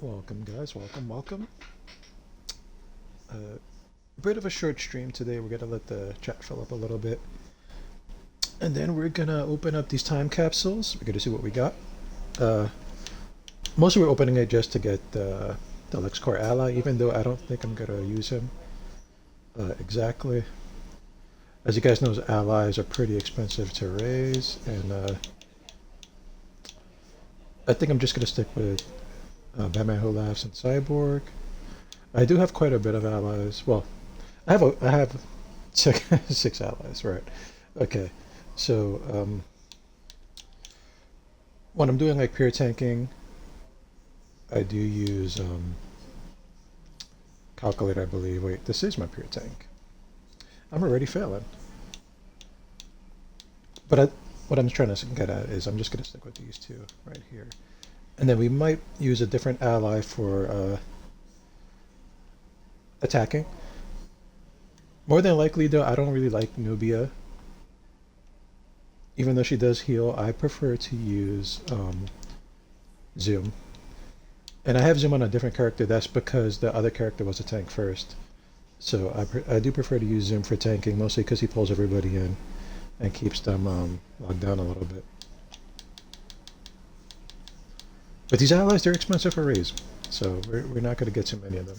Welcome, guys. Welcome. A bit of a short stream today. We're gonna let the chat fill up a little bit, and then we're gonna open up these time capsules. We're gonna see what we got. Uh, Mostly we're opening it just to get the Lex Core ally, even though I don't think I'm gonna use him exactly. As you guys know, allies are pretty expensive to raise, and I think I'm just gonna stick with Batman Who Laughs and Cyborg. I do have quite a bit of allies. Well, I have six allies, right? Okay, so when I'm doing like pure tanking, I do use calculator, I believe. Wait, this is my pure tank. I'm already failing. But what I'm trying to get at is I'm just going to stick with these two right here. And then we might use a different ally for attacking. More than likely, though, I don't really like Nubia. Even though she does heal, I prefer to use Zoom. And I have Zoom on a different character. That's because the other character was a tank first. So I do prefer to use Zoom for tanking, mostly because he pulls everybody in and keeps them locked down a little bit. But these allies, they're expensive for raise, so we're not going to get too many of them.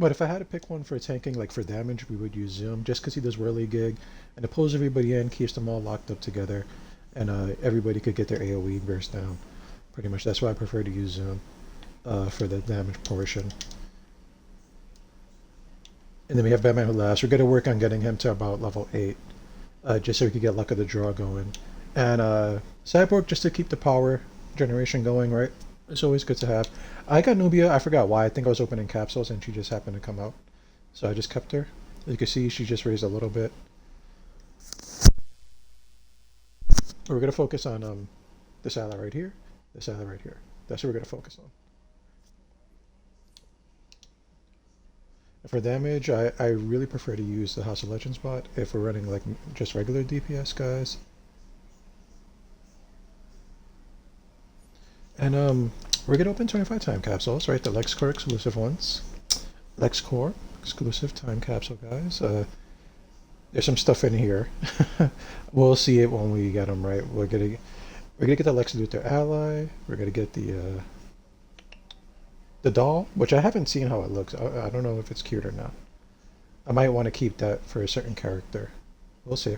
But if I had to pick one for tanking, like for damage, we would use Zoom, just because he does whirly gig, and it pulls everybody in, keeps them all locked up together, and everybody could get their AoE burst down. Pretty much, that's why I prefer to use Zoom for the damage portion. And then we have Batman Who Laughs. We're going to work on getting him to about level 8, just so we can get Luck of the Draw going. And Cyborg, just to keep the power generation going, right? It's always good to have. I got Nubia. I forgot why. I think I was opening capsules and she just happened to come out. So I just kept her. As you can see, she just raised a little bit. But we're going to focus on this ally right here. This ally right here. That's what we're going to focus on. And for damage, I really prefer to use the House of Legends bot if we're running like just regular DPS guys. And we're going to open 25 time capsules, right? The Lex Core exclusive ones. Lex Core exclusive time capsule, guys. There's some stuff in here. We'll see it when we get them, right? We're gonna get the Lex Luthor ally. We're gonna get the doll, which I haven't seen how it looks. I don't know if it's cute or not. I might want to keep that for a certain character. We'll see.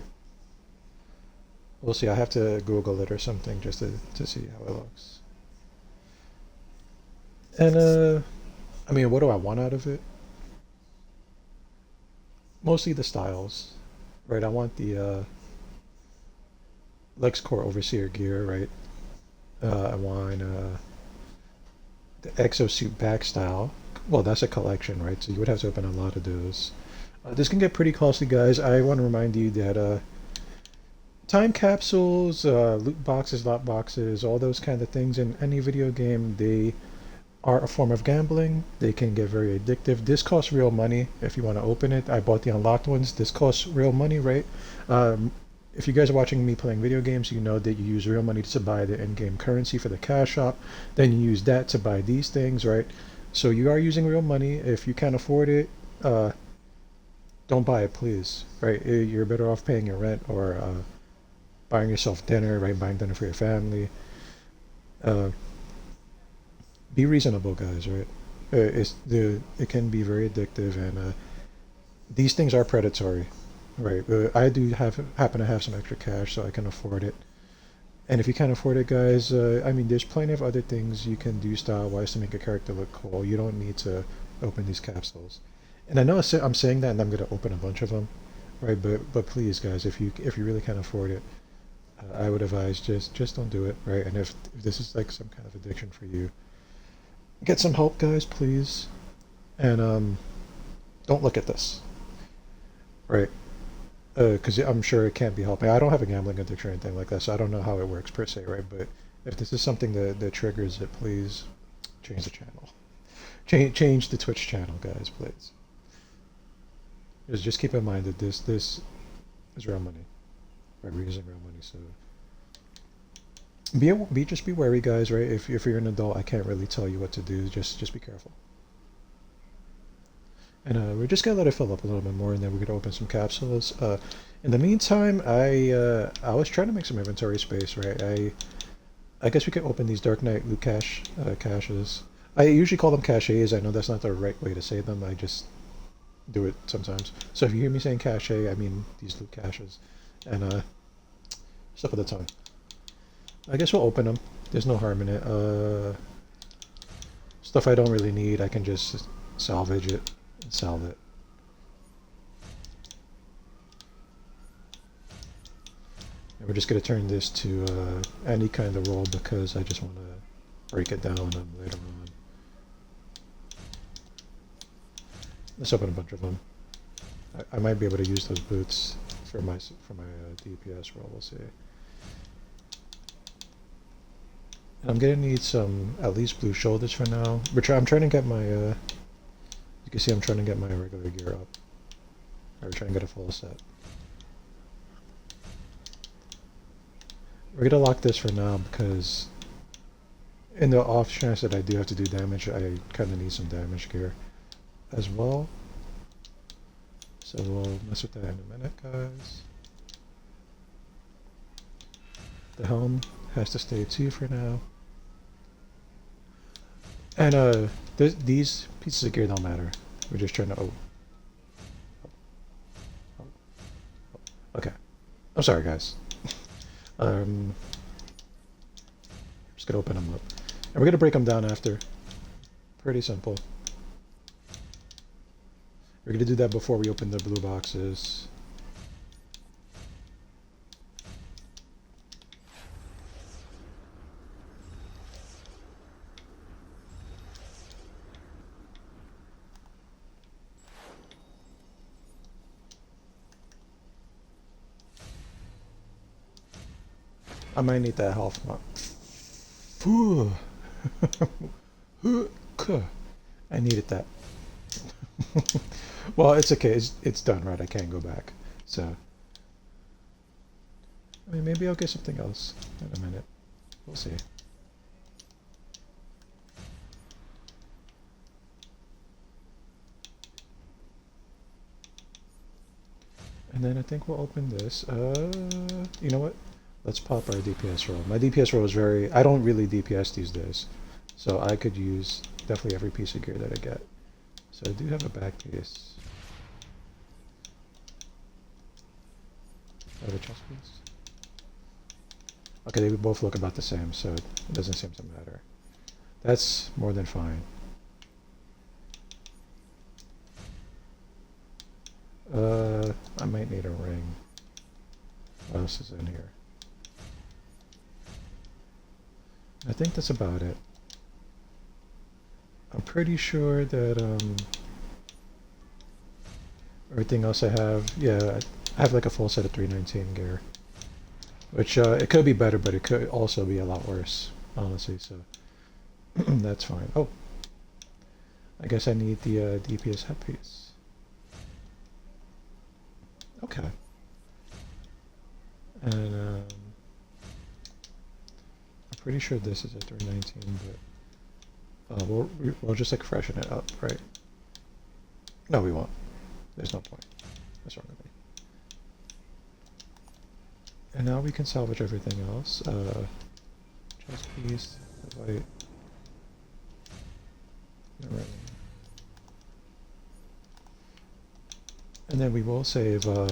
We'll see. I have to Google it or something just to see how it looks. And I mean, what do I want out of it? Mostly the styles, right? I want the Lex Core Overseer gear, right? I want the exosuit back style. Well, that's a collection, right? So you would have to open a lot of those. This can get pretty costly, guys. I want to remind you that time capsules, loot boxes, lot boxes, all those kind of things in any video game, they are a form of gambling. They can get very addictive. This costs real money if you want to open it. I bought the unlocked ones. This costs real money, right? If you guys are watching me playing video games, you know that you use real money to buy the in-game currency for the cash shop. Then you use that to buy these things, right? So you are using real money. If you can't afford it, don't buy it, please. Right? You're better off paying your rent or buying yourself dinner, right? Buying dinner for your family. Be reasonable, guys, right? It can be very addictive, and these things are predatory, right? I do happen to have some extra cash, so I can afford it. And if you can't afford it, guys, I mean, there's plenty of other things you can do style-wise to make a character look cool. You don't need to open these capsules. And I know I'm saying that, and I'm going to open a bunch of them, right? But please, guys, if you really can't afford it, I would advise just don't do it, right? And if this is like some kind of addiction for you, get some help, guys, please. And don't look at this, right? Because I'm sure it can't be helping. I don't have a gambling addiction or anything like that, so I don't know how it works per se, right? But if this is something that triggers it, please change the channel. Change the Twitch channel, guys, please. Just keep in mind that this is real money. Right, we're using real money, so Just be wary, guys. Right? If you're an adult, I can't really tell you what to do. Just be careful. And we're just gonna let it fill up a little bit more, and then we're gonna open some capsules. In the meantime, I was trying to make some inventory space. Right? I guess we could open these Dark Knight loot caches. I usually call them caches. I know that's not the right way to say them. I just do it sometimes. So if you hear me saying cache, I mean these loot caches. And stuff at the tongue. I guess we'll open them. There's no harm in it. Stuff I don't really need, I can just salvage it and sell it. And we're just going to turn this to any kind of roll because I just want to break it down later on. Let's open a bunch of them. I might be able to use those boots for my DPS roll. We'll see. And I'm gonna need some at least blue shoulders for now. I'm trying to get my. You can see I'm trying to get my regular gear up. Or trying to get a full set. We're gonna lock this for now because in the off chance that I do have to do damage, I kind of need some damage gear as well. So we'll mess with that in a minute, guys. The helm has to stay 2 for now. And these pieces of gear don't matter. We're just trying to... Okay. I'm sorry, guys. Just gonna open them up. And we're gonna break them down after. Pretty simple. We're gonna do that before we open the blue boxes. I might need that health. I needed that. Well, it's okay. It's done, right? I can't go back. So, I mean, maybe I'll get something else in a minute. We'll see. And then I think we'll open this. You know what? Let's pop our DPS roll. My DPS roll is very... I don't really DPS these days. So I could use definitely every piece of gear that I get. So I do have a back piece. I have a chest piece. Okay, they both look about the same, so it doesn't seem to matter. That's more than fine. I might need a ring. What else is in here? I think that's about it. I'm pretty sure that everything else I have, yeah, I have like a full set of 319 gear. Which, it could be better, but it could also be a lot worse, honestly, so that's fine. Oh, I guess I need the DPS headpiece. Okay. And I'm pretty sure this is a 319, but we'll just like freshen it up, right? No, we won't. There's no point. That's wrong with me. And now we can salvage everything else. Chest piece, white. And then we will save we'll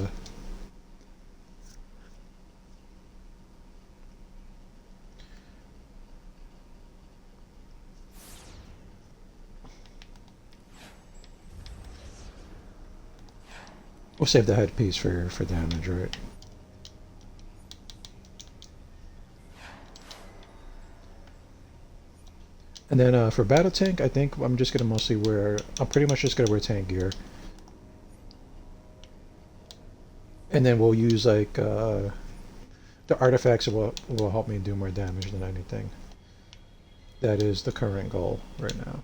save the headpiece for damage, right? And then for battle tank, I think I'm just gonna mostly wear. I'm pretty much just gonna wear tank gear. And then we'll use like the artifacts will help me do more damage than anything. That is the current goal right now.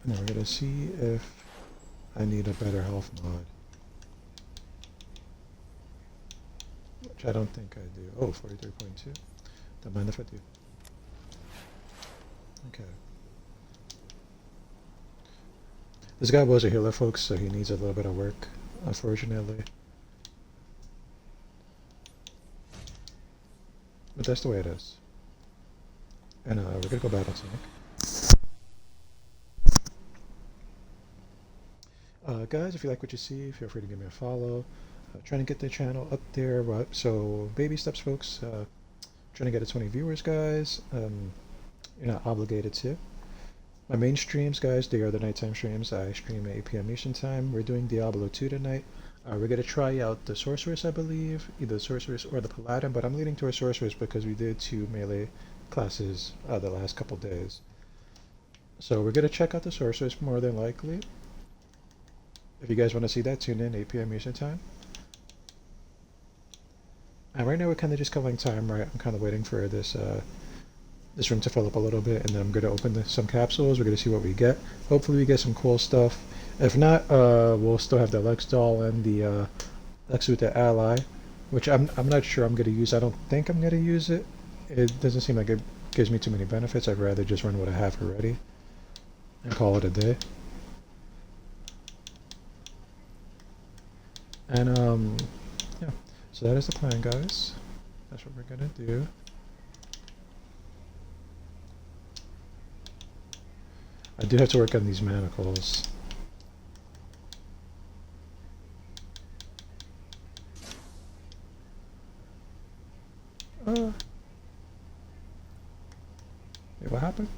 And then we're gonna see if I need a better health mod. Which I don't think I do. Oh, 43.2. Don't mind if I do. Okay. This guy was a healer, folks, so he needs a little bit of work, unfortunately. But that's the way it is. And we're gonna go battle tank. Guys, if you like what you see, feel free to give me a follow. Trying to get the channel up there, so baby steps, folks. Trying to get to 20 viewers, guys. You're not obligated to. My main streams, guys, they are the nighttime streams. I stream at 8 p.m. Eastern Time. We're doing Diablo 2 tonight. We're going to try out the Sorceress, I believe. Either the Sorceress or the Paladin, but I'm leaning towards Sorceress because we did 2 melee classes the last couple days. So we're going to check out the Sorceress more than likely. If you guys want to see that, tune in 8 p.m. Eastern Time. And right now we're kind of just killing time, right? I'm kind of waiting for this this room to fill up a little bit, and then I'm going to open some capsules. We're going to see what we get. Hopefully we get some cool stuff. If not, we'll still have the Lex doll and the Lex with the ally, which I'm not sure I'm going to use. I don't think I'm going to use it. It doesn't seem like it gives me too many benefits. I'd rather just run what I have already and call it a day. And yeah, so that is the plan, guys. That's what we're going to do. I do have to work on these manacles. Wait, what happened?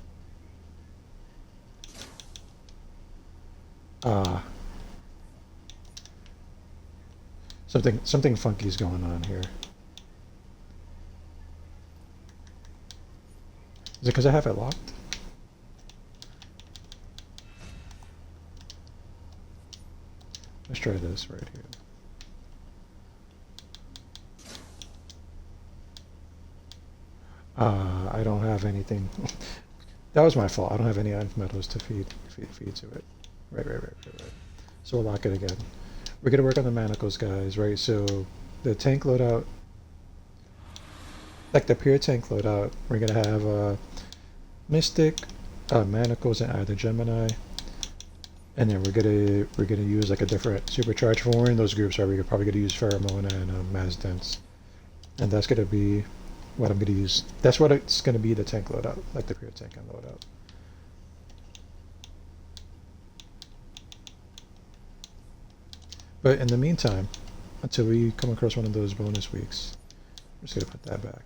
Something funky is going on here. Is it because I have it locked? Let's try this right here. I don't have anything. That was my fault. I don't have any iron metals to feed to it. Right. So we'll lock it again. We're gonna work on the manacles, guys, right? So the tank loadout, like the pure tank loadout, we're gonna have Mystic, manacles, and either Gemini. And then we're gonna use like a different supercharge for we're in those groups, right? We're probably gonna use Pheromone and Mass Dense, and that's gonna be what I'm gonna use. That's what it's gonna be, the tank loadout, like the pure tank and loadout. But in the meantime, until we come across one of those bonus weeks, I'm just gonna put that back.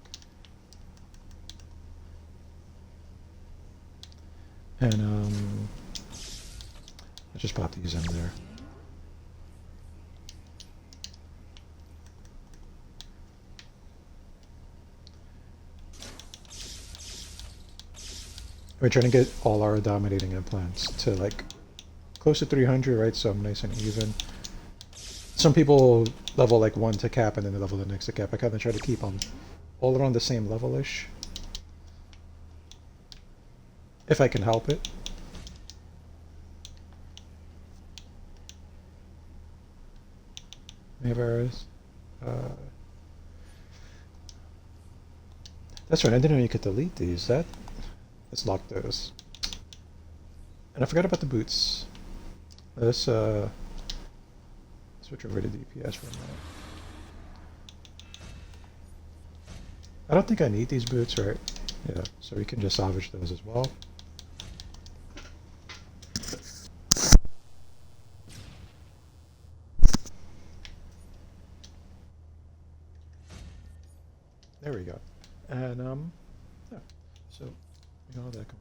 And let's just pop these in there. We're trying to get all our dominating implants to like close to 300, right? So I'm nice and even. Some people level like 1 to cap and then they level the next to cap. I kind of try to keep them all around the same level-ish, if I can help it. Mayberries. That's right, I didn't know you could delete these. Let's lock those. And I forgot about the boots. Let's switch over to DPS for a minute. I don't think I need these boots, right? Yeah, so we can just salvage those as well. There we go. And yeah, so we got all that complete.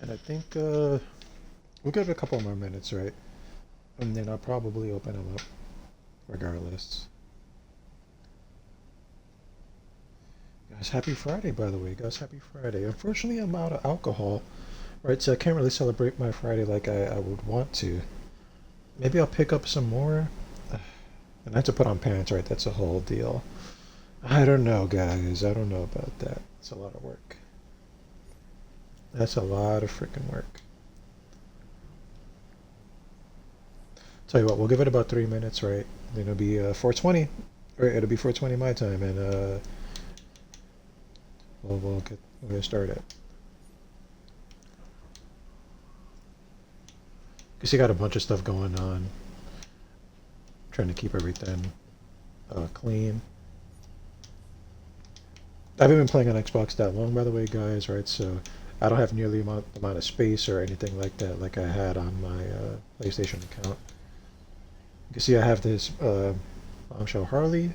And I think we'll give it a couple more minutes, right? And then I'll probably open them up regardless. Guys, happy Friday, by the way. Guys, happy Friday. Unfortunately, I'm out of alcohol. Right, so I can't really celebrate my Friday like I would want to. Maybe I'll pick up some more. And I have to put on pants, right? That's a whole deal. I don't know, guys. I don't know about that. It's a lot of work. That's a lot of freaking work. Tell you what, we'll give it about 3 minutes, right? Then it'll be 4:20, right? It'll be 4:20 my time, and we'll get started. Cause you got a bunch of stuff going on, trying to keep everything clean. I haven't been playing on Xbox that long, by the way, guys, right? So I don't have nearly the amount of space or anything like that like I had on my PlayStation account. You can see I have this Bombshell Harley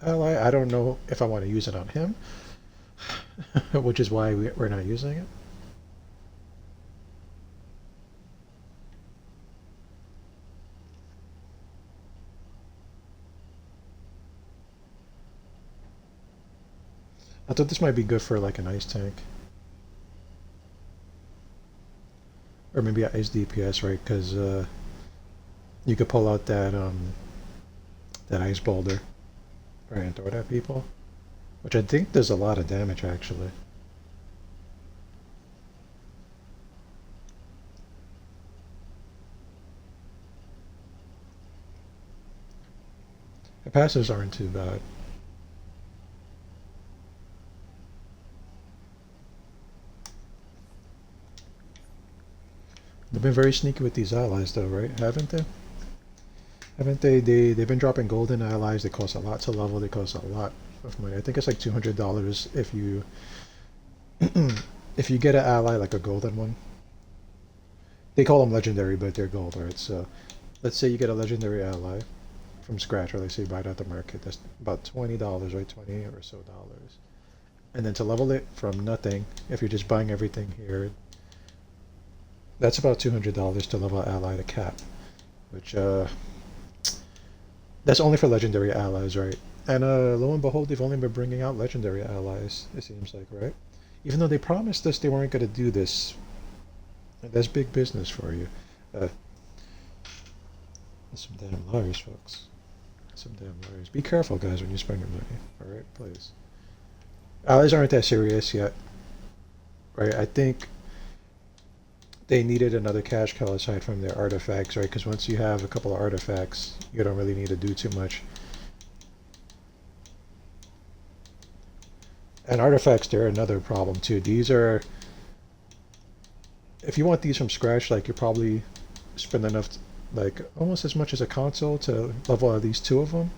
ally. I don't know if I want to use it on him, which is why we're not using it. I thought this might be good for like an ice tank. Or maybe an ice DPS, right? Because you could pull out that ice boulder, right, and throw it at people. Which I think does a lot of damage, actually. The passives aren't too bad. They've been very sneaky with these allies, though, right? Haven't they? Haven't they? They've been dropping golden allies. They cost a lot to level. They cost a lot of money. I think it's like $200 if you if you get an ally like a golden one. They call them legendary, but they're gold, right? So let's say you get a legendary ally from scratch, or let's say you buy it at the market. That's about $20, right? 20 or so dollars. And then to level it from nothing, if you're just buying everything here, that's about $200 to level ally to cap, which that's only for legendary allies, right? And lo and behold, they've only been bringing out legendary allies, it seems like, right? Even though they promised us they weren't going to do this. That's big business for you. Uh, some damn liars, folks. Some damn liars. Be careful, guys, when you spend your money. All right, please. Allies aren't that serious yet, right? I think they needed another cash cow aside from their artifacts, right? Because once you have a couple of artifacts, you don't really need to do too much. And artifacts, they're another problem too. These are, if you want these from scratch, like you probably spend enough, like almost as much as a console to level at least two of them,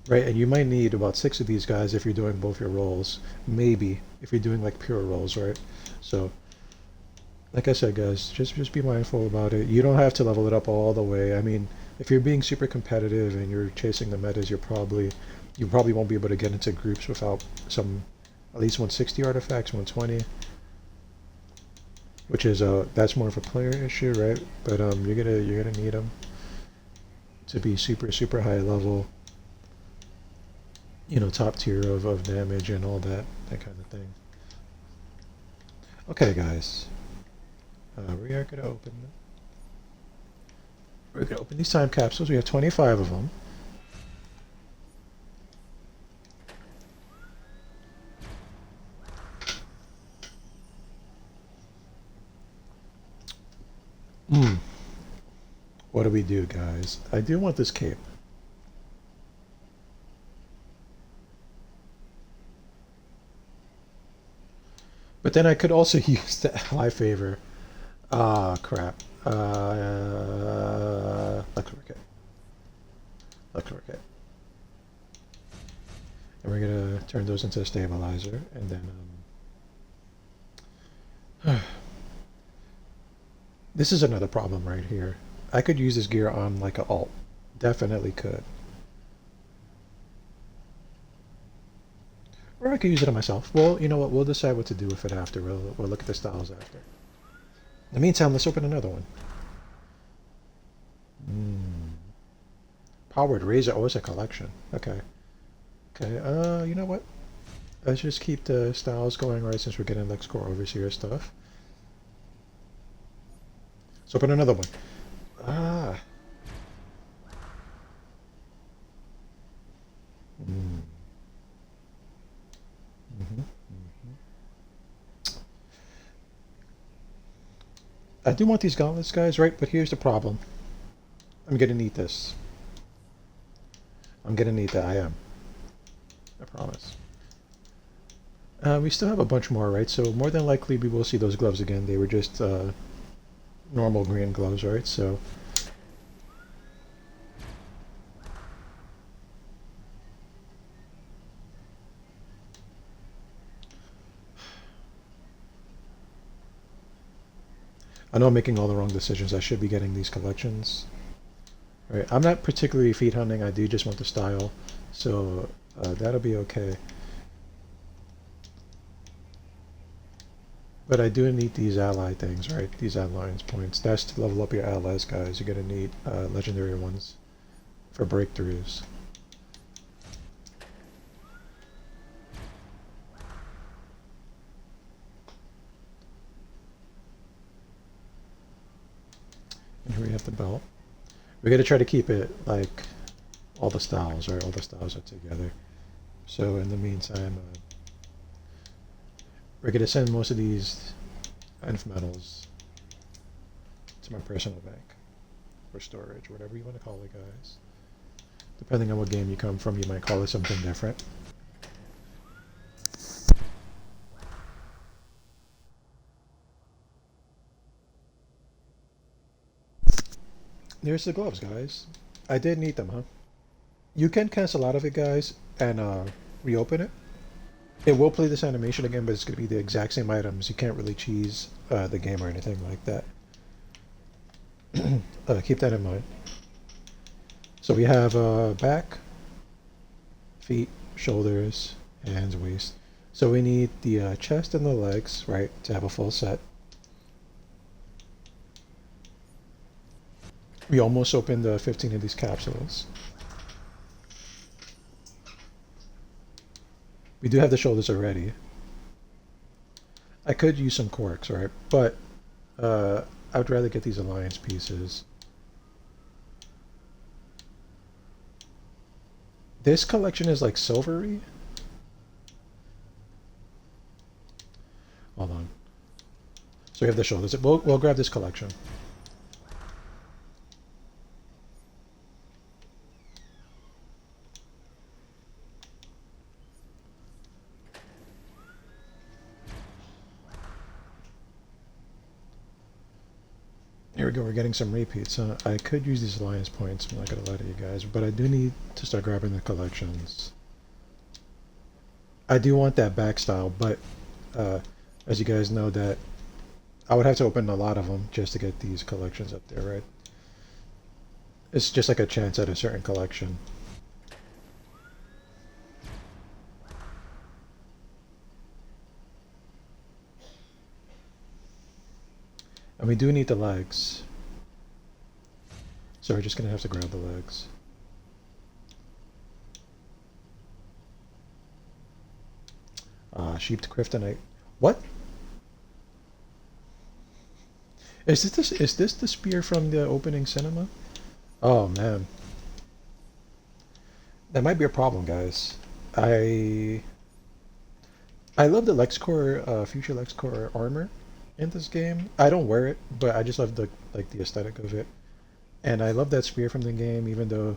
right? And you might need about six of these guys if you're doing both your roles. Maybe if you're doing like pure roles, right? So like I said, guys, just be mindful about it. You don't have to level it up all the way. I mean, if you're being super competitive and you're chasing the metas, you probably won't be able to get into groups without some at least 160 artifacts, 120, which is that's more of a player issue, right? But you're gonna need them to be super high level, top tier of damage and all that kind of thing. Okay, guys. We're gonna open these time capsules. We have 25 of them. What do we do, guys? I do want this cape. But then I could also use the ally favor. Ah, crap. Lexcorp. Lexcorp. And we're gonna turn those into a stabilizer, and then this is another problem right here. I could use this gear on like an alt. Definitely could. Or I could use it on myself. Well, you know what? We'll decide what to do with it after. We'll look at the styles after. In the meantime, let's open another one. Powered Razor. Oh, it's a collection. Okay. Okay, you know what? Let's just keep the styles going, right, since we're getting Lex Core Overseer stuff. Let's open another one. Ah. Mm. Mm-hmm. Mm-hmm. I do want these gauntlets, guys, right? But here's the problem. I'm gonna need this. I'm gonna need that. I am. I promise. We still have a bunch more, right? So more than likely we will see those gloves again. They were just normal green gloves, right? So I know I'm making all the wrong decisions. I should be getting these collections. Right. I'm not particularly feet hunting. I do just want the style. So that'll be okay. But I do need these ally things, right? These alliance points. That's to level up your allies, guys. You're going to need legendary ones for breakthroughs. And here we have the belt. We're going to try to keep it like all the styles, right? All the styles are together. So in the meantime, we're going to send most of these inf metals to my personal bank for storage, whatever you want to call it, guys. Depending on what game you come from, you might call it something different. There's the gloves, guys. I did need them, huh? You can cancel out of it, guys, and reopen it. It will play this animation again, but it's going to be the exact same items. You can't really cheese the game or anything like that. Keep that in mind. So we have back, feet, shoulders, hands, waist. So we need the chest and the legs, right, to have a full set. We almost opened 15 of these capsules. We do have the shoulders already. I could use some corks, right? But I would rather get these alliance pieces. This collection is like silvery. Hold on. So we have the shoulders. We'll grab this collection. Here we go, we're getting some repeats. I could use these alliance points, I'm not going to lie to you guys, but I do need to start grabbing the collections. I do want that back style, but as you guys know, that I would have to open a lot of them just to get these collections up there, right? It's just like a chance at a certain collection. And we do need the legs. So we're just going to have to grab the legs. Sheep to Kryptonite. What? Is this the spear from the opening cinema? Oh man. That might be a problem, guys. I love the Lexcore, future Lexcore armor in this game. I don't wear it, but I just love the aesthetic of it. And I love that spear from the game, even though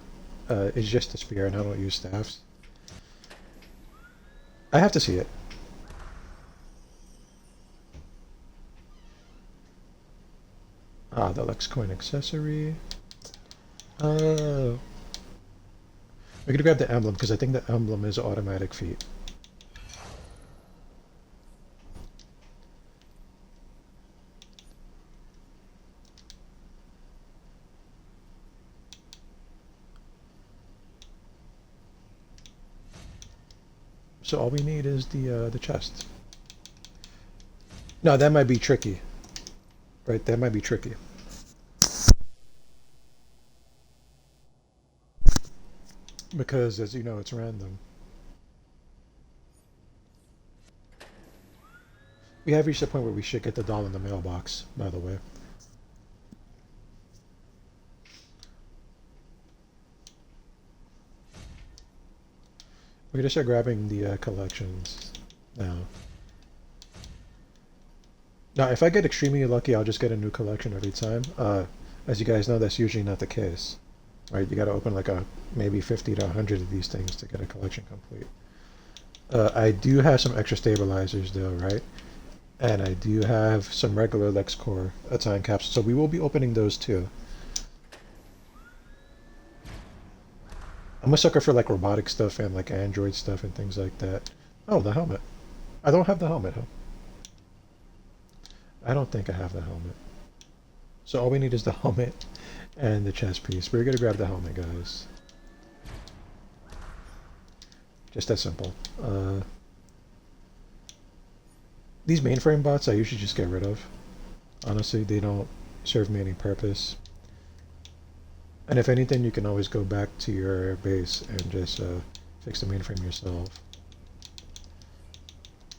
it's just a spear and I don't use staffs. I have to see it. The Lex coin accessory. We're gonna grab the emblem because I think the emblem is automatic feat. So all we need is the chest. No, that might be tricky. Right, that might be tricky. Because, as you know, it's random. We have reached the point where we should get the doll in the mailbox, by the way. We're gonna start grabbing the collections now. Now, if I get extremely lucky, I'll just get a new collection every time. As you guys know, that's usually not the case, right? You got to open like maybe 50 to 100 of these things to get a collection complete. I do have some extra stabilizers though, right? And I do have some regular Lex Core time capsules, so we will be opening those too. I'm a sucker for like robotic stuff and like Android stuff and things like that. Oh, the helmet. I don't have the helmet, huh? I don't think I have the helmet. So all we need is the helmet and the chest piece. We're gonna grab the helmet, guys. Just that simple. These mainframe bots I usually just get rid of. Honestly, they don't serve me any purpose. And if anything, you can always go back to your base and just fix the mainframe yourself.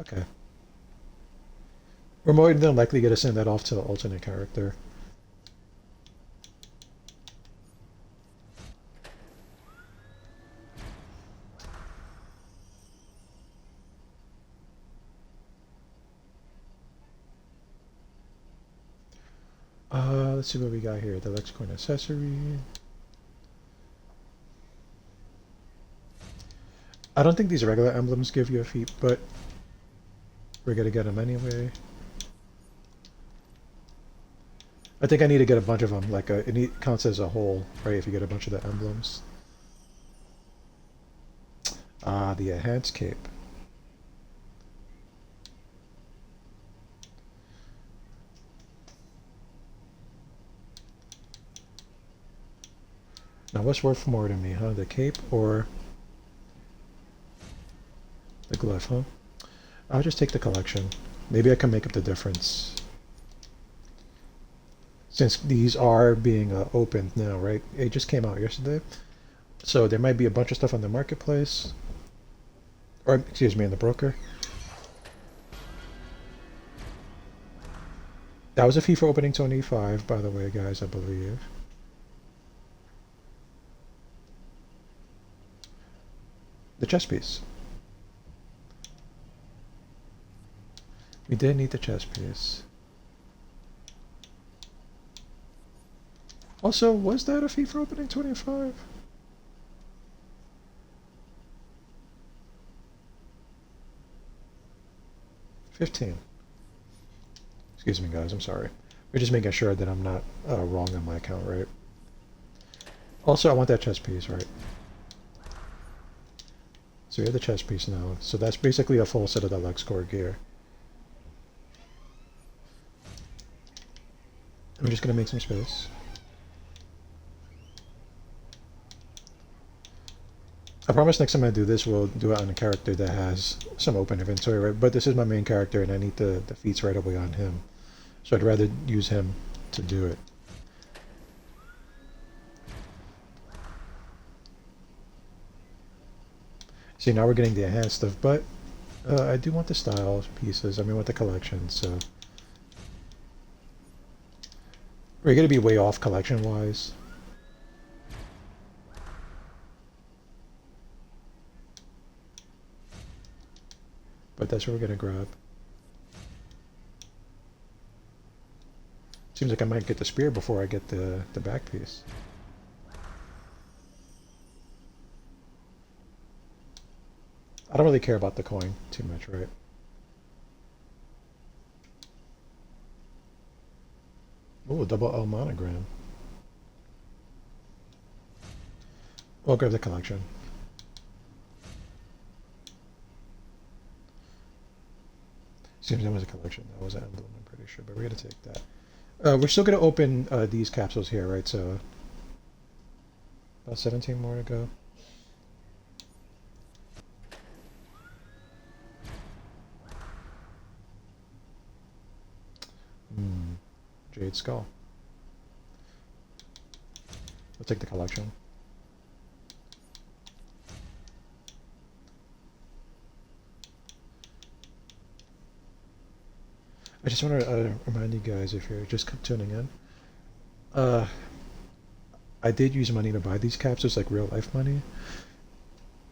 Okay. We're more than likely going to send that off to the alternate character. Let's see what we got here. The Lex Core Accessory. I don't think these regular emblems give you a feat, but we're going to get them anyway. I think I need to get a bunch of them. Like it counts as a whole, right? If you get a bunch of the emblems. The enhanced cape. Now, what's worth more to me, huh? The cape or the glove, huh? I'll just take the collection. Maybe I can make up the difference. Since these are being opened now, right? It just came out yesterday. So there might be a bunch of stuff on the marketplace. Or, excuse me, in the broker. That was a fee for opening 25, by the way, guys, I believe. The chest piece. We did need the chest piece. Also, was that a fee for opening 25? $15. Excuse me, guys, I'm sorry. We're just making sure that I'm not wrong on my account, right? Also, I want that chest piece, right? So we have the chest piece now. So that's basically a full set of the Lexcorp gear. I'm just going to make some space. I promise next time I do this, we'll do it on a character that has some open inventory, right? But this is my main character, and I need the feats right away on him. So I'd rather use him to do it. See, now we're getting the enhanced stuff, but I do want the style pieces. I mean, with the collection, so we're going to be way off collection-wise. But that's what we're going to grab. Seems like I might get the spear before I get the back piece. I don't really care about the coin too much, right? Ooh, double L monogram. We'll grab the collection. Seems that was a collection. That was an emblem, I'm pretty sure, but we're going to take that. We're still going to open these capsules here, right? So about 17 more to go. Jade Skull. We'll take the collection. I just want to remind you guys, if you're just tuning in, I did use money to buy these capsules, like real life money,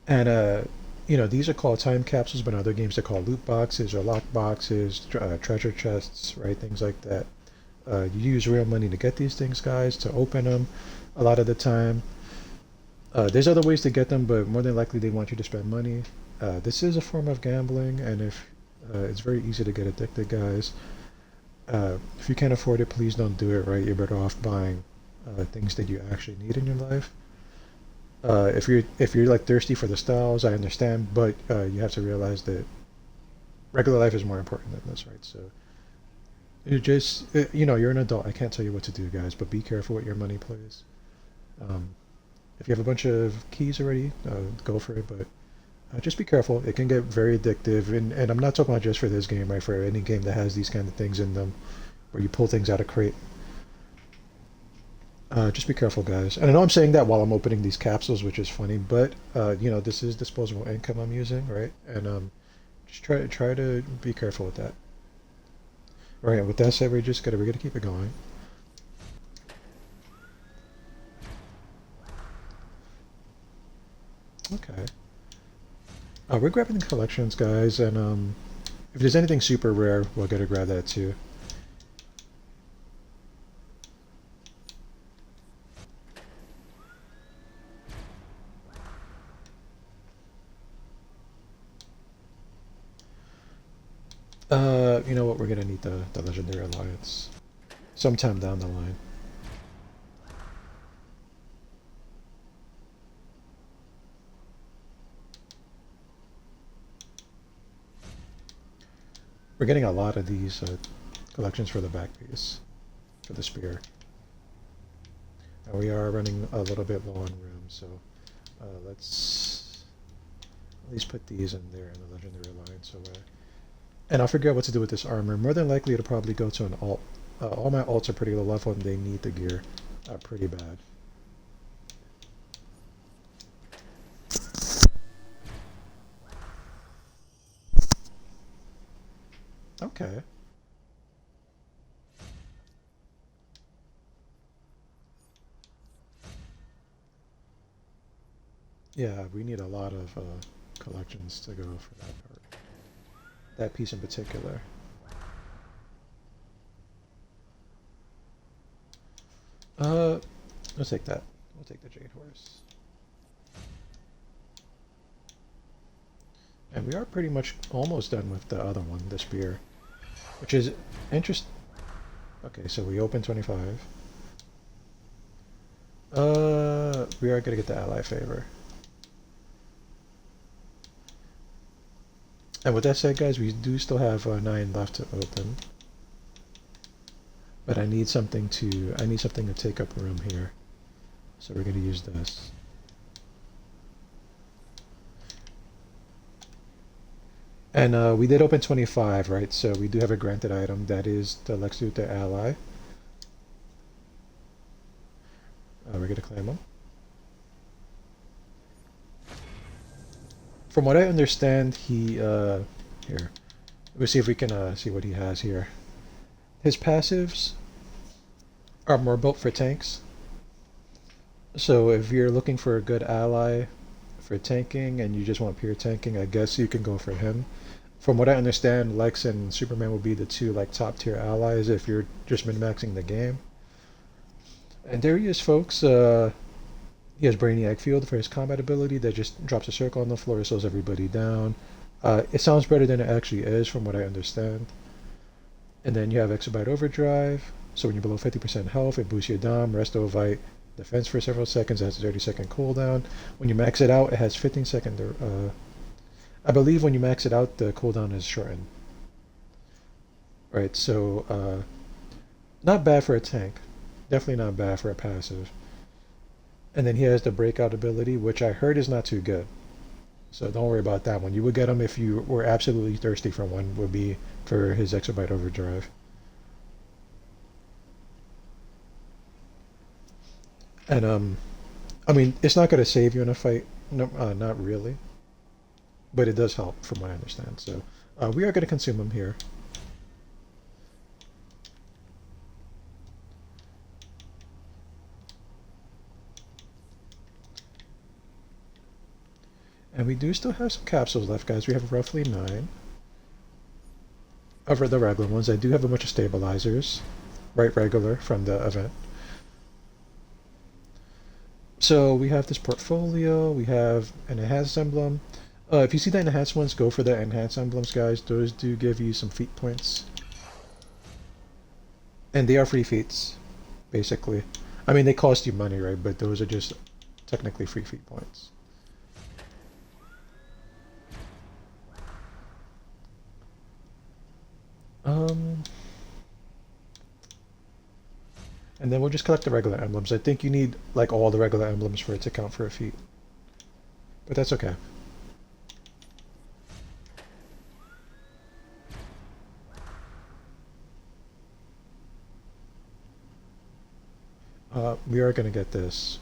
and these are called time capsules, but in other games they're called loot boxes or lock boxes, treasure chests, right? Things like that. You use real money to get these things, guys, to open them a lot of the time. There's other ways to get them, but more than likely they want you to spend money. This is a form of gambling, and if it's very easy to get addicted, guys. If you can't afford it, please don't do it, right? You're better off buying things that you actually need in your life. If you're like thirsty for the styles, I understand, but you have to realize that regular life is more important than this, right? So you just you're an adult. I can't tell you what to do, guys, but be careful with your money, please. Um, if you have a bunch of keys already, go for it, but just be careful. It can get very addictive, and I'm not talking about just for this game, right? For any game that has these kind of things in them, where you pull things out of crate. Just be careful, guys. And I know I'm saying that while I'm opening these capsules, which is funny, but this is disposable income I'm using, right? And just try to be careful with that. All right. With that said, we're gonna keep it going. Okay. We're grabbing the collections, guys, and if there's anything super rare, we'll get to grab that too. You know what? We're gonna need the Legendary Alliance sometime down the line. We're getting a lot of these collections for the back piece, for the spear. And we are running a little bit low on room, so let's at least put these in there in the Legendary Alliance. And I'll figure out what to do with this armor. More than likely, it'll probably go to an alt. All my alts are pretty low level, and they need the gear pretty bad. Okay. Yeah, we need a lot of collections to go for that part. That piece in particular. Uh, let's take that. We'll take the Jade Horse. And we are pretty much almost done with the other one, the spear, which is interesting. Okay, so we open 25. We are gonna get the ally favor. And with that said, guys, we do still have 9 left to open. But I need something to take up room here. So we're gonna use this. And we did open 25, right? So we do have a granted item. That is the Lex Luthor ally. We're gonna claim him. From what I understand, he here. We'll see if we can see what he has here. His passives are more built for tanks. So if you're looking for a good ally for tanking and you just want pure tanking, I guess you can go for him. From what I understand, Lex and Superman will be the two like top tier allies if you're just min-maxing the game. And there he is, folks. He has Brainiac Field for his combat ability that just drops a circle on the floor, slows everybody down. It sounds better than it actually is, from what I understand. And then you have Exabyte Overdrive. So when you're below 50% health, it boosts your Dom, Restovite, defense for several seconds. It has a 30-second cooldown. When you max it out, it has 15-second. I believe when you max it out, the cooldown is shortened. Right, so not bad for a tank. Definitely not bad for a passive. And then he has the breakout ability, which I heard is not too good. So don't worry about that one. You would get him if you were absolutely thirsty for one, would be for his Exabyte Overdrive. And I mean, it's not going to save you in a fight, no, not really, but it does help from what I understand. So we are going to consume him here. And we do still have some capsules left, guys. We have roughly 9 of the regular ones. I do have a bunch of stabilizers, right, regular from the event. So we have this portfolio. We have an enhanced emblem. If you see the enhanced ones, go for the enhanced emblems, guys. Those do give you some feat points. And they are free feats, basically. I mean, they cost you money, right? But those are just technically free feat points. And then we'll just collect the regular emblems. I think you need like all the regular emblems for it to count for a feat. But that's okay. We are going to get this.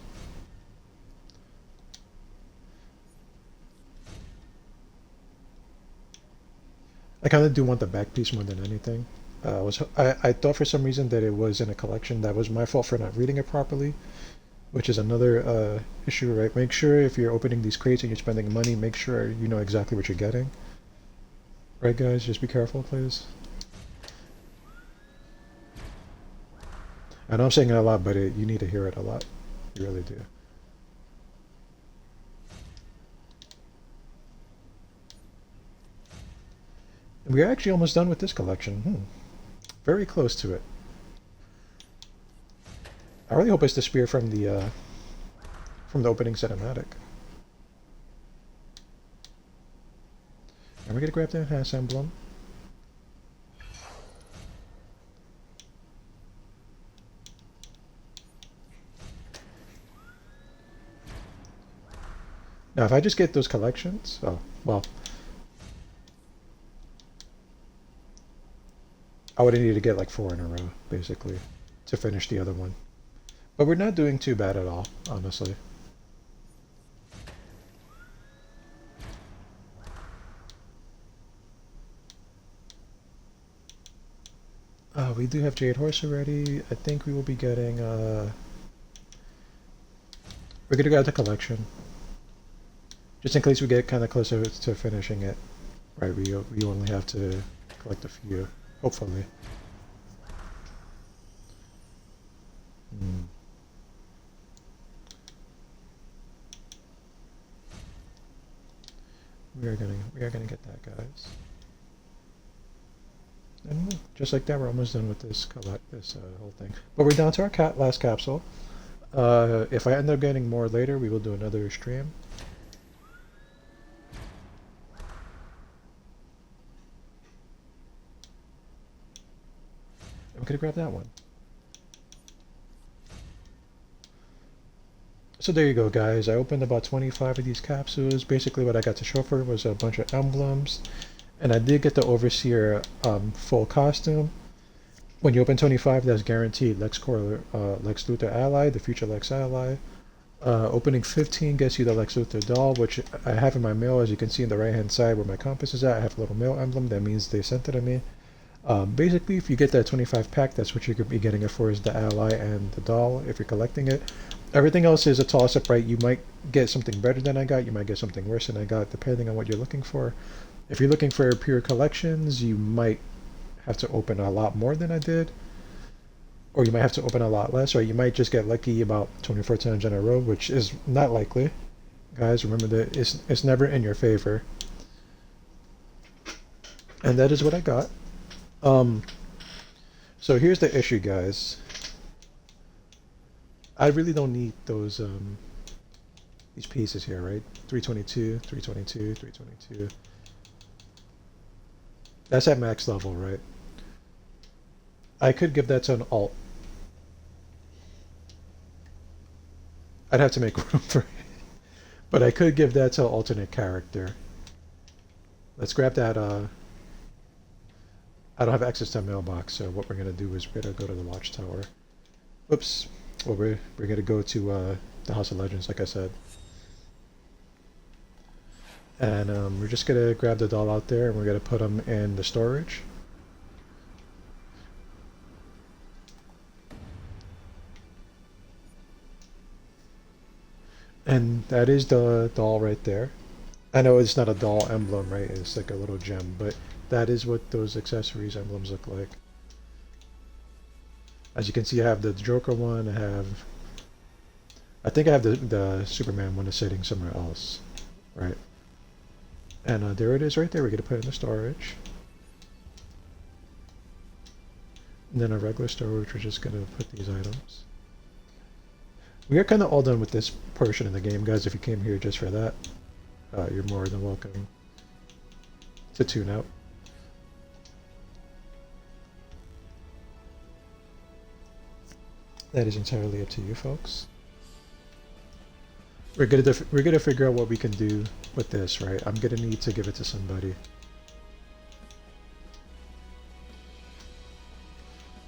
I kind of do want the back piece more than anything. I thought for some reason that it was in a collection. That was my fault for not reading it properly, which is another issue, right? Make sure if you're opening these crates and you're spending money, make sure you know exactly what you're getting. Right, guys? Just be careful, please. I know I'm saying it a lot, but you need to hear it a lot. You really do. We're actually almost done with this collection. Very close to it. I really hope it's the spear from the opening cinematic. And we're gonna grab the enhanced emblem. Now, if I just get those collections, oh well, I would need to get like 4 in a row, basically, to finish the other one. But we're not doing too bad at all, honestly. We do have Jade Horse already. I think we will be getting, we're gonna grab the collection. Just in case we get kind of closer to finishing it. Right, we only have to collect a few, hopefully. We are gonna get that, guys. And just like that, we're almost done with this whole thing. But we're down to our last capsule. If I end up getting more later, we will do another stream. I'm gonna grab that one. So there you go, guys. I opened about 25 of these capsules. Basically what I got to show for was a bunch of emblems. And I did get the Overseer full costume. When you open 25, that's guaranteed Lex Core, Lex Luthor ally, the future Lex ally. Opening 15 gets you the Lex Luthor doll, which I have in my mail. As you can see on the right hand side where my compass is at, I have a little mail emblem. That means they sent it to me. Basically, if you get that 25 pack, that's what you're going to be getting it for, is the ally and the doll if you're collecting it. Everything else is a toss-up, right? You might get something better than I got. You might get something worse than I got, depending on what you're looking for. If you're looking for pure collections, you might have to open a lot more than I did. Or you might have to open a lot less, or you might just get lucky about 24 times in a row, which is not likely. Guys, remember that it's never in your favor. And that is what I got. So here's the issue, guys. I really don't need those these pieces here, right? 322, 322, 322. That's at max level, right? I could give that to an alt. I'd have to make room for it. But I could give that to an alternate character. Let's grab that. I don't have access to a mailbox, so what we're going to do is we're going to go to the Watchtower. Oops. Well, we're going to go to the House of Legends, like I said. And we're just going to grab the doll out there, and we're going to put them in the storage. And that is the doll right there. I know it's not a doll emblem, right? It's like a little gem, but that is what those accessories emblems look like. As you can see, I have the Joker one. I think I have the Superman one is sitting somewhere else, right? And there it is right there. We're going to put it in the storage. And then a regular storage, we're just going to put these items. We are kind of all done with this portion of the game, guys. If you came here just for that, you're more than welcome to tune out. That is entirely up to you folks. We're gonna figure out what we can do with this, right? I'm gonna need to give it to somebody.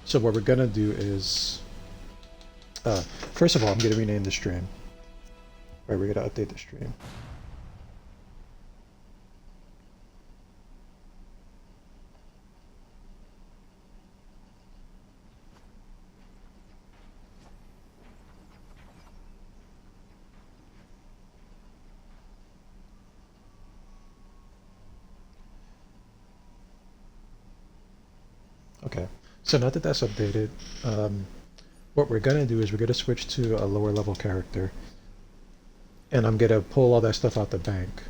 So what we're gonna do is, first of all, I'm gonna rename the stream. Right, we're gonna update the stream. Okay, so now that that's updated, what we're gonna do is we're gonna switch to a lower level character, and I'm gonna pull all that stuff out the bank.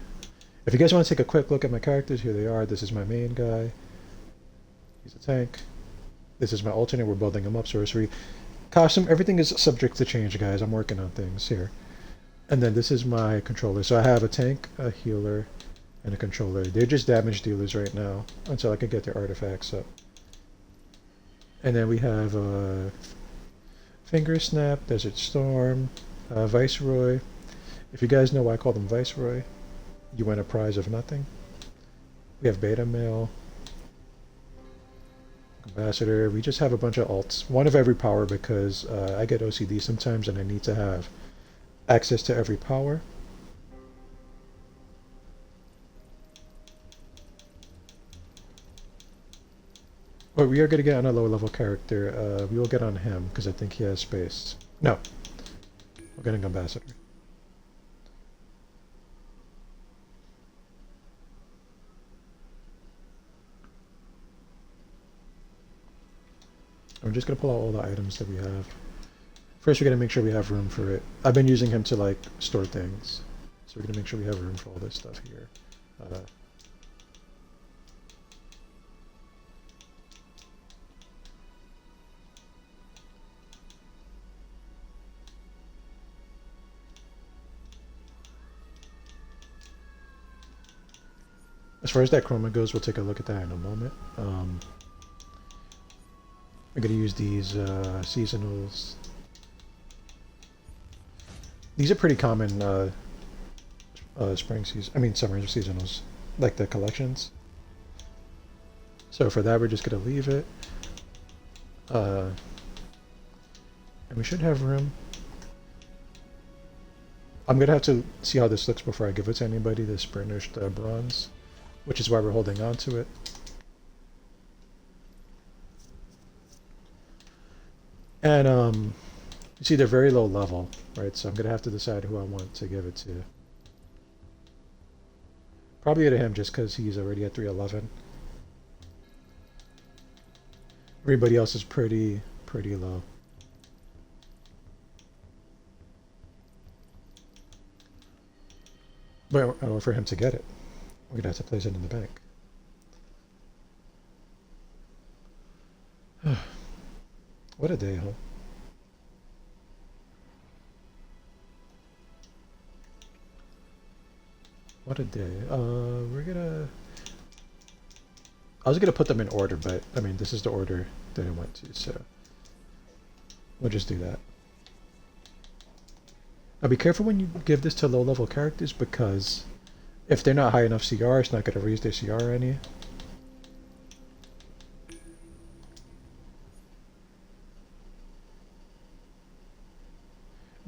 If you guys want to take a quick look at my characters, here they are. This is my main guy. He's a tank. This is my alternate. We're building him up. Sorcery, costume, everything is subject to change, guys. I'm working on things here. And then this is my controller. So I have a tank, a healer, and a controller. They're just damage dealers right now until I can get their artifacts up. And then we have Finger Snap, Desert Storm, Viceroy. If you guys know why I call them Viceroy, you win a prize of nothing. We have Beta Male, Ambassador. We just have a bunch of alts. One of every power because I get OCD sometimes and I need to have access to every power. But we are going to get on a lower level character. We will get on him because I think he has space. No. We're getting Ambassador. I'm just going to pull out all the items that we have. First, we're going to make sure we have room for it. I've been using him to, like, store things. So we're going to make sure we have room for all this stuff here. As far as that chroma goes, we'll take a look at that in a moment. We're going to use these seasonals. These are pretty common summer seasonals, like the collections. So for that, we're just going to leave it. And we should have room. I'm going to have to see how this looks before I give it to anybody, this burnished bronze, which is why we're holding on to it. And you see they're very low level, right? So I'm going to have to decide who I want to give it to. Probably to him just because he's already at 311. Everybody else is pretty low. But for him to get it, we're going to have to place it in the bank. What a day, huh? What a day. We're gonna... I was gonna put them in order, but, I mean, this is the order that I went to, so... We'll just do that. Now be careful when you give this to low-level characters, because if they're not high enough CR, it's not gonna raise their CR any.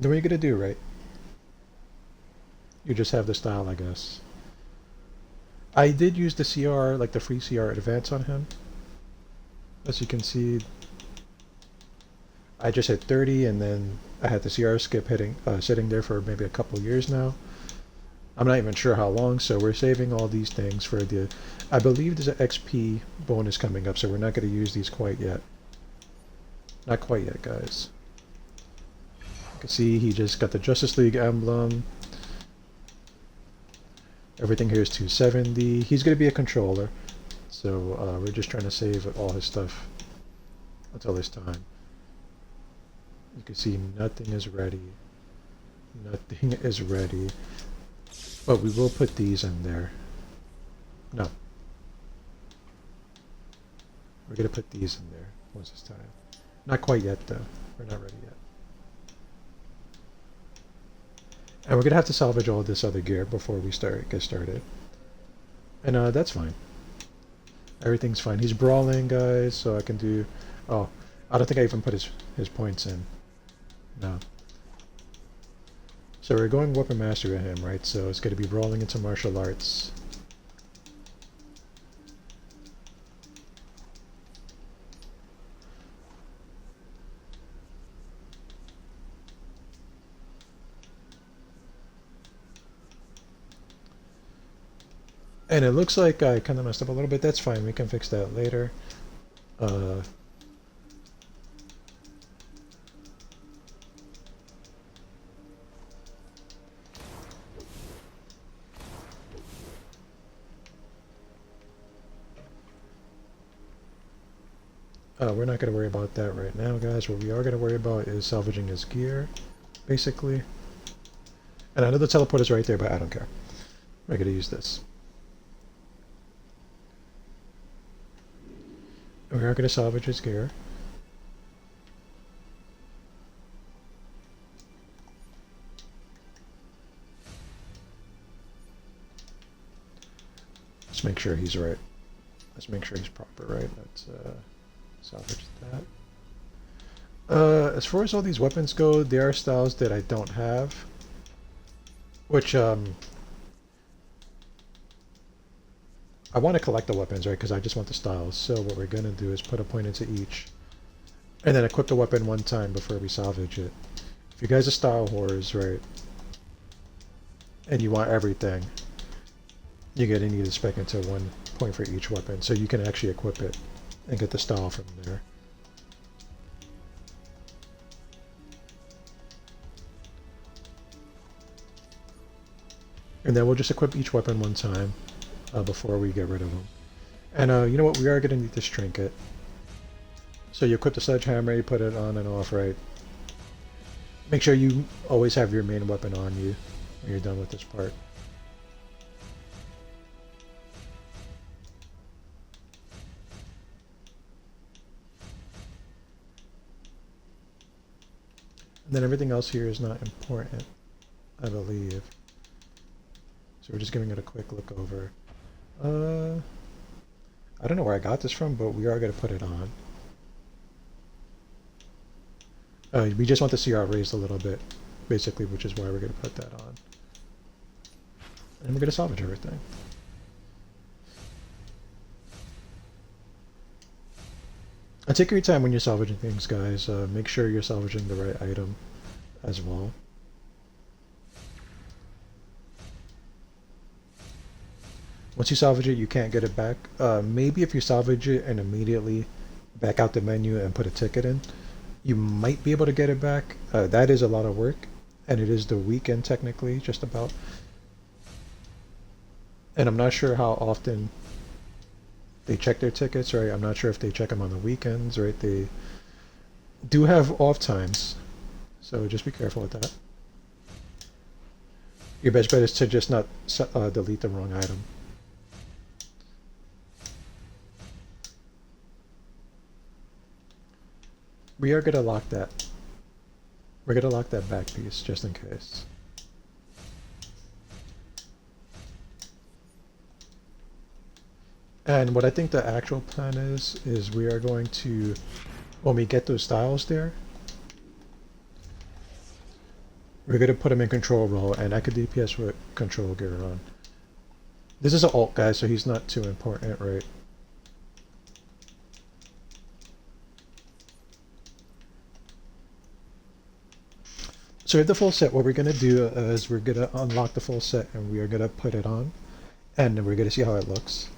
Then what are you gonna do, right? You just have the style, I guess. I did use the CR, like the free CR advance on him. As you can see, I just hit 30 and then I had the CR skip sitting there for maybe a couple years now. I'm not even sure how long, so we're saving all these things for the... I believe there's an XP bonus coming up, so we're not going to use these quite yet. Not quite yet, guys. You can see he just got the Justice League emblem. Everything here is 270. He's going to be a controller, so we're just trying to save all his stuff until this time. You can see nothing is ready. Nothing is ready. But we will put these in there. No. We're going to put these in there once it's time. Not quite yet, though. We're not ready yet. And we're going to have to salvage all this other gear before we get started. And that's fine. Everything's fine. He's brawling, guys, so I can do... Oh, I don't think I even put his points in. No. So we're going Weapon Master with him, right? So it's going to be brawling into martial arts. And it looks like I kind of messed up a little bit. That's fine. We can fix that later. We're not going to worry about that right now, guys. What we are going to worry about is salvaging his gear, basically. And I know the teleport is right there, but I don't care. We're going to use this. We are going to salvage his gear. Let's make sure he's right. Let's make sure he's proper, right? Let's salvage that. As far as all these weapons go, there are styles that I don't have. Which, I want to collect the weapons, right? Because I just want the styles. So what we're going to do is put a point into each. And then equip the weapon one time before we salvage it. If you guys are style whores, right? And you want everything, you're going to need to spec into 1 point for each weapon. So you can actually equip it and get the style from there. And then we'll just equip each weapon one time before we get rid of them. And you know what? We are going to need this trinket. So you equip the sledgehammer, you put it on and off, right? Make sure you always have your main weapon on you when you're done with this part. And then everything else here is not important, I believe. So we're just giving it a quick look over. I don't know where I got this from, but we are going to put it on. We just want the CR raised a little bit, basically, which is why we're going to put that on. And we're going to salvage everything. And take your time when you're salvaging things, guys. Make sure you're salvaging the right item as well. Once you salvage it, you can't get it back. Maybe if you salvage it and immediately back out the menu and put a ticket in, you might be able to get it back. That is a lot of work, and it is the weekend technically, just about. And I'm not sure how often they check their tickets, right? I'm not sure if they check them on the weekends, right? They do have off times, so just be careful with that. Your best bet is to just not delete the wrong item. We are going to lock that. We're going to lock that back piece just in case. And what I think the actual plan is we are going to, when we get those styles there, we're going to put them in control role, and I could DPS with control gear on. This is an alt guy, so he's not too important, right? So we have the full set. What we're gonna do is we're gonna unlock the full set and we are gonna put it on, and then we're gonna see how it looks.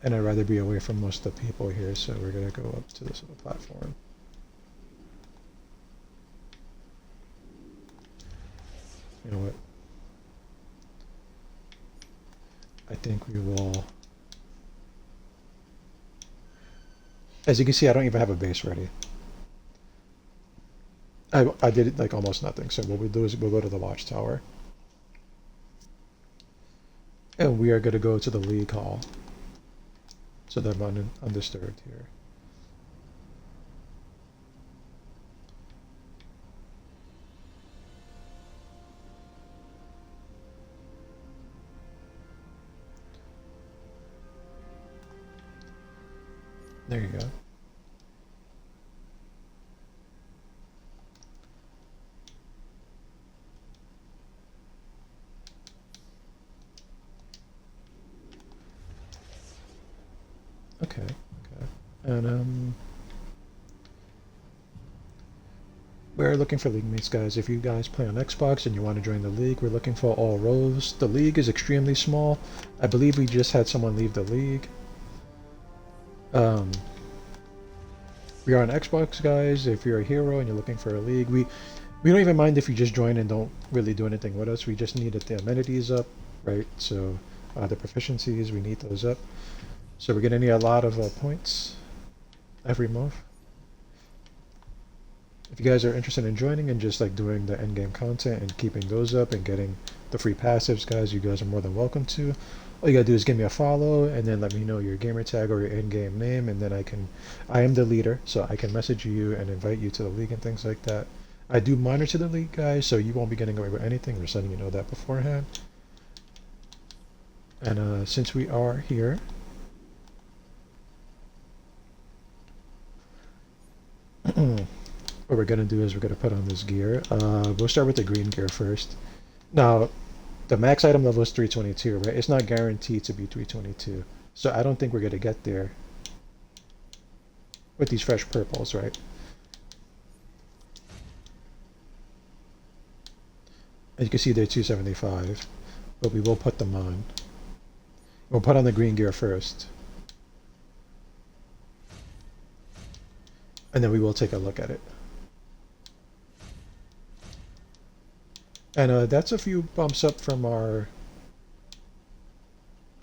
And I'd rather be away from most of the people here, so we're gonna go up to this little platform. You know what? I think we will. As you can see, I don't even have a base ready. I did it like almost nothing. So what we'll do is we'll go to the watchtower. And we are going to go to the League Hall. So that I'm undisturbed here. There you go. Okay, okay. And we're looking for league mates, guys. If you guys play on Xbox and you want to join the league, we're looking for all rows. The league is extremely small. I believe we just had someone leave the league. We are on Xbox, guys. If you're a hero and you're looking for a league, we don't even mind if you just join and don't really do anything with us. We just needed the amenities up, right? So the proficiencies, we need those up. So we're gonna need a lot of points every month. If you guys are interested in joining and just like doing the end game content and keeping those up and getting the free passives, guys, you guys are more than welcome to. All you gotta do is give me a follow and then let me know your gamer tag or your in-game name, and then I am the leader, so I can message you and invite you to the league and things like that. I do monitor the league, guys, so you won't be getting away with anything. We're letting you know that beforehand. And since we are here, what we're going to do is we're going to put on this gear. We'll start with the green gear first. Now, the max item level is 322, right? It's not guaranteed to be 322. So I don't think we're going to get there with these fresh purples, right? As you can see, they're 275, but we will put them on. We'll put on the green gear first. And then we will take a look at it. And that's a few bumps up from our...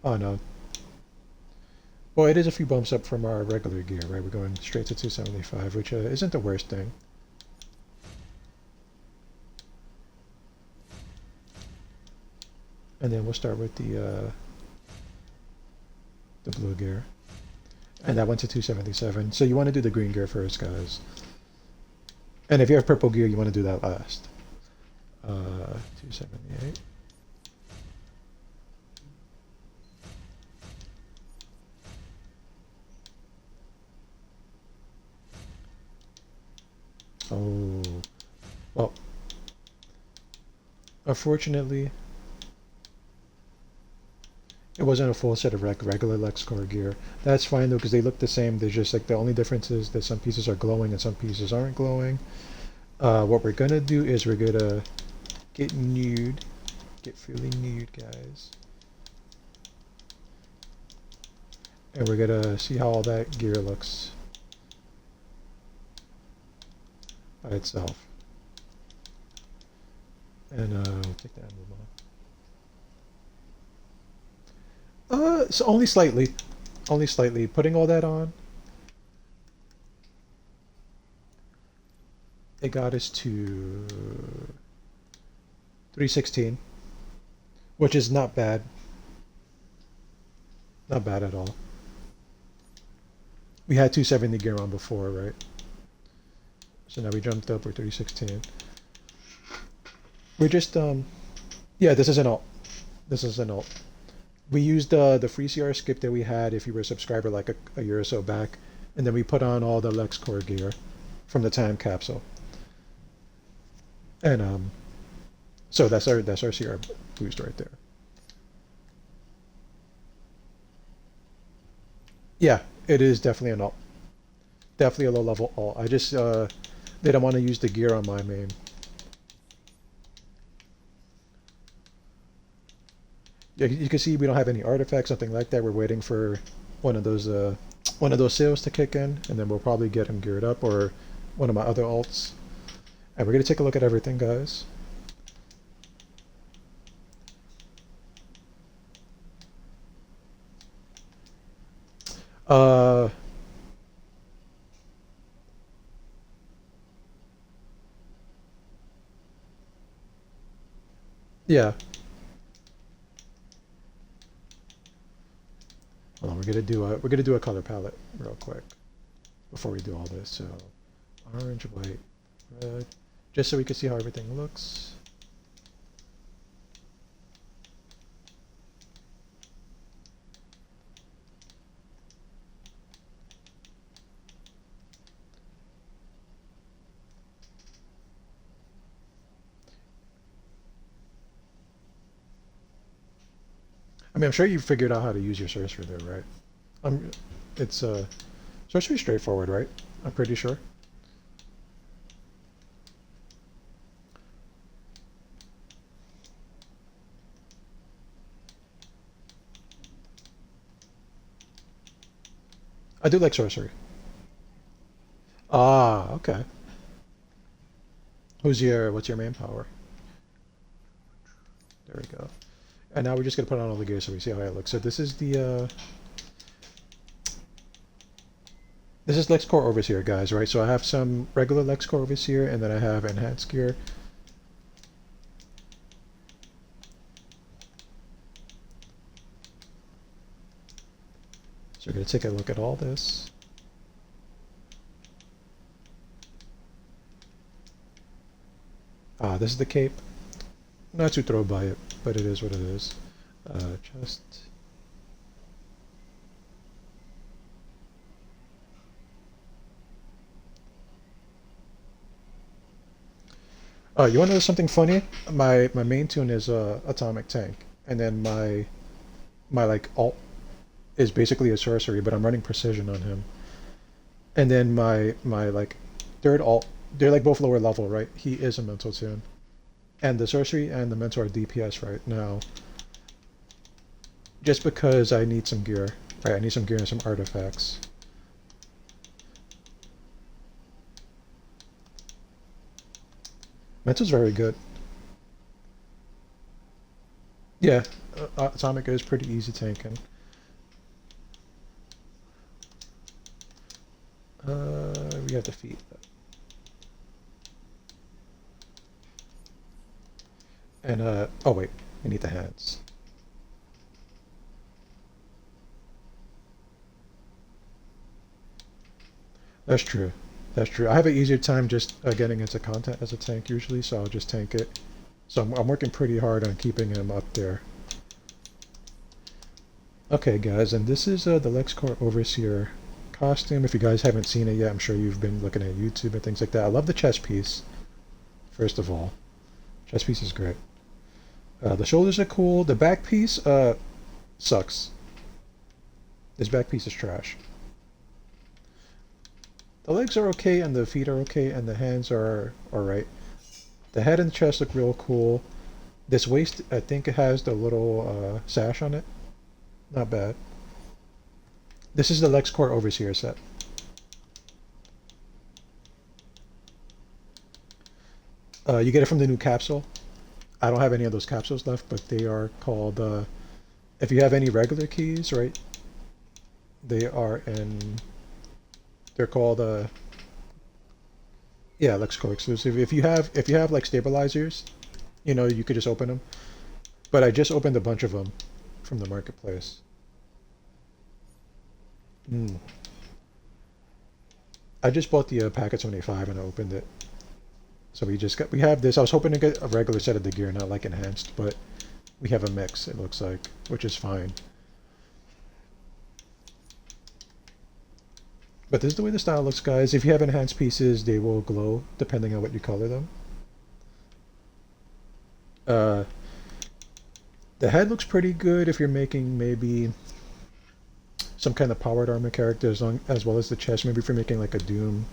Oh no. Well, it is a few bumps up from our regular gear, right? We're going straight to 275, which isn't the worst thing. And then we'll start with the blue gear. And that went to 277. So you want to do the green gear first, guys. And if you have purple gear, you want to do that last. 278. Oh. Well. Unfortunately, it wasn't a full set of regular Lexcar gear. That's fine though, because they look the same. There's just like the only difference is that some pieces are glowing and some pieces aren't glowing. What we're gonna do is we're gonna get nude, get fully nude, guys, and we're gonna see how all that gear looks by itself. And we'll take the emblem off. So only slightly. Only slightly. Putting all that on, it got us to 316, which is not bad. Not bad at all. We had 270 gear on before, right? So now we jumped up, we're 316. We're just, yeah, this is an alt. This is an alt. We used the free CR skip that we had if you were a subscriber like a year or so back, and then we put on all the Lex Core gear from the time capsule. And so that's our CR boost right there. Yeah, it is definitely an alt. Definitely a low level alt. I just They don't want to use the gear on my main. Yeah, you can see we don't have any artifacts, something like that. We're waiting for one of those uh, one of those sales to kick in, and then we'll probably get him geared up, or one of my other alts. And we're gonna take a look at everything, guys. Uh, yeah. Hold on, we're gonna do a color palette real quick before we do all this. So, orange, white, red, just so we can see how everything looks. I mean, I'm sure you figured out how to use your sorcerer there, right? It's sorcery straightforward, right? I'm pretty sure. I do like sorcery. Ah, okay. What's your main power? There we go. And now we're just gonna put on all the gear so we see how it looks. So this is Lex Core Overseer, guys, right? So I have some regular Lex Core Overseer, and then I have enhanced gear. So we're gonna take a look at all this. Ah, this is the cape. Not too thrilled by it, but it is what it is. Chest. Oh, you want to know something funny? My main tune is Atomic Tank, and then my like alt is basically a sorcery, but I'm running precision on him. And then my like third alt, they're like both lower level, right? He is a mental tune, and the sorcery and the mentor are DPS right now. Just because I need some gear, right? I need some gear and some artifacts. Mental's very good. Yeah, Atomic is pretty easy tanking. We have defeat. And oh wait, we need the hands. That's true. That's true. I have an easier time just getting into content as a tank usually, so I'll just tank it. So I'm working pretty hard on keeping him up there. Okay, guys, and this is the Lex Core Overseer costume. If you guys haven't seen it yet, I'm sure you've been looking at YouTube and things like that. I love the chest piece, first of all. Chest piece is great. The shoulders are cool. The back piece sucks. This back piece is trash. The legs are okay, and the feet are okay, and the hands are alright. The head and the chest look real cool. This waist, I think it has the little sash on it. Not bad. This is the Lex Core Overseer set. You get it from the new capsule. I don't have any of those capsules left, but they are called, if you have any regular keys, right, they are in, they're called, yeah, Lexcorp exclusive. If you have like stabilizers, you know, you could just open them. But I just opened a bunch of them from the marketplace. Mm. I just bought the packet 25 and I opened it. So we have this. I was hoping to get a regular set of the gear, not like enhanced, but we have a mix, it looks like, which is fine. But this is the way the style looks, guys. If you have enhanced pieces, they will glow depending on what you color them. Uh, the head looks pretty good if you're making maybe some kind of powered armor character as well as the chest. Maybe if you're making like a Doom.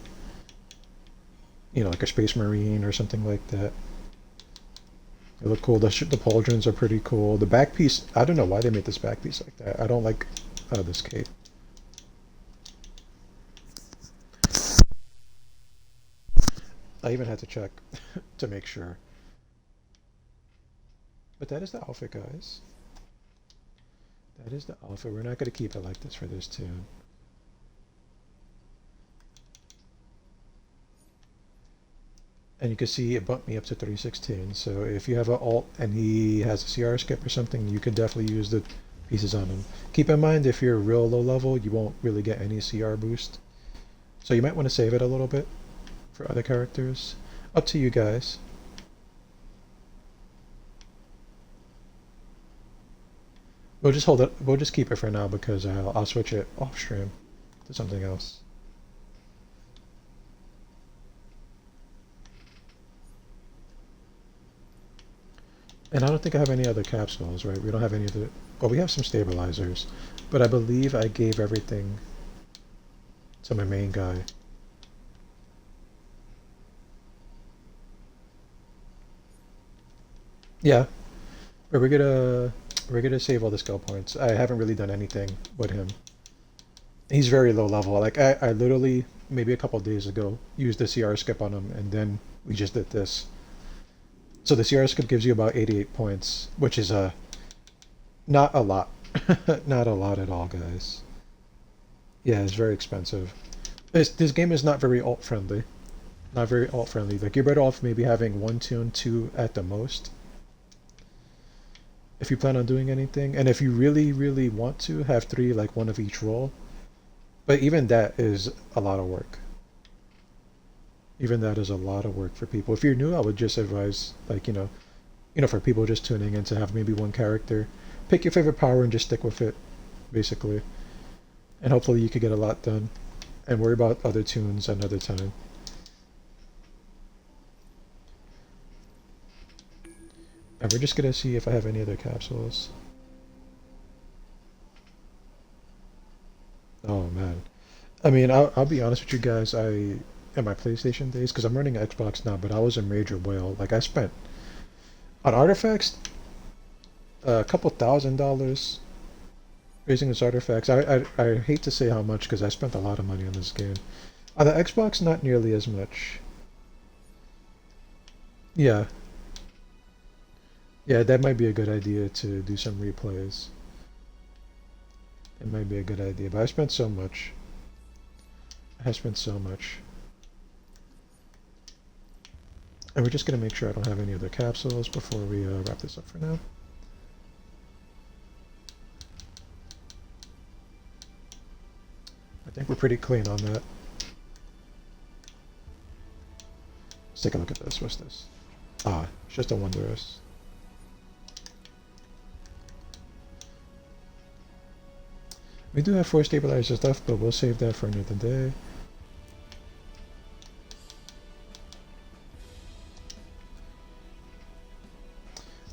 you know, like a Space Marine or something like that. They look cool. The pauldrons are pretty cool. The back piece, I don't know why they made this back piece like that. I don't like this cape. I even had to check to make sure. But that is the outfit, guys. That is the outfit. We're not going to keep it like this for this tune. And you can see it bumped me up to 316. So if you have an alt and he has a CR skip or something, you can definitely use the pieces on him. Keep in mind, if you're real low level, you won't really get any CR boost. So you might want to save it a little bit for other characters. Up to you guys. We'll just hold it. We'll just keep it for now because I'll switch it off stream to something else. And I don't think I have any other capsules, right? We don't have any other... Well, we have some stabilizers. But I believe I gave everything to my main guy. Yeah. But we're gonna save all the skill points. I haven't really done anything with him. He's very low level. Like I literally maybe a couple of days ago used the CR skip on him and then we just did this. So the CR skip gives you about 88 points, which is not a lot. Not a lot at all, guys. Yeah, it's very expensive. This game is not very alt friendly. Not very alt friendly. Like you're better off maybe having one tune, two at the most. If you plan on doing anything, and if you really, really want to have three, like one of each role. But even that is a lot of work. Even that is a lot of work for people. If you're new, I would just advise, like, for people just tuning in to have maybe one character. Pick your favorite power and just stick with it, basically. And hopefully you could get a lot done. And worry about other tunes another time. And we're just gonna see if I have any other capsules. Oh man. I mean, I'll be honest with you guys, in my PlayStation days, because I'm running Xbox now, but I was a major whale. Like I spent on artifacts a couple $1,000 raising these artifacts. I hate to say how much because I spent a lot of money on this game. On the Xbox, not nearly as much. Yeah, yeah, that might be a good idea to do some replays. It might be a good idea, but I spent so much. I spent so much. And we're just going to make sure I don't have any other capsules before we wrap this up for now. I think we're pretty clean on that. Let's take a look at this. What's this? Ah, it's just a Wondrous. We do have 4 stabilizer stuff, but we'll save that for another day.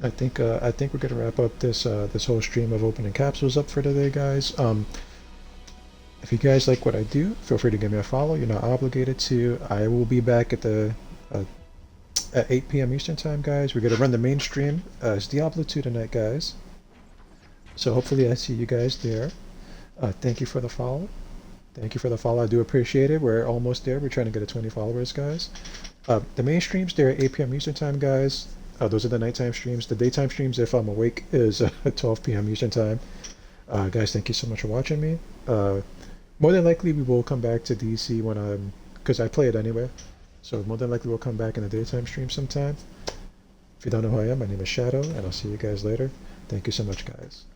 I think we're gonna wrap up this whole stream of opening capsules up for today, guys. If you guys like what I do, feel free to give me a follow. You're not obligated to. I will be back at at 8 p.m. Eastern time, guys. We're gonna run the main stream. It's Diablo 2 tonight, guys. So hopefully I see you guys there. Thank you for the follow. Thank you for the follow. I do appreciate it. We're almost there. We're trying to get to 20 followers, guys. The main streams, they're at 8 p.m. Eastern time, guys. Those are the nighttime streams. The daytime streams, if I'm awake, is at 12 p.m. Eastern time. Guys, thank you so much for watching me. More than likely, we will come back to DC because I play it anyway. So more than likely, we'll come back in the daytime stream sometime. If you don't know who I am, my name is Shadow, and I'll see you guys later. Thank you so much, guys.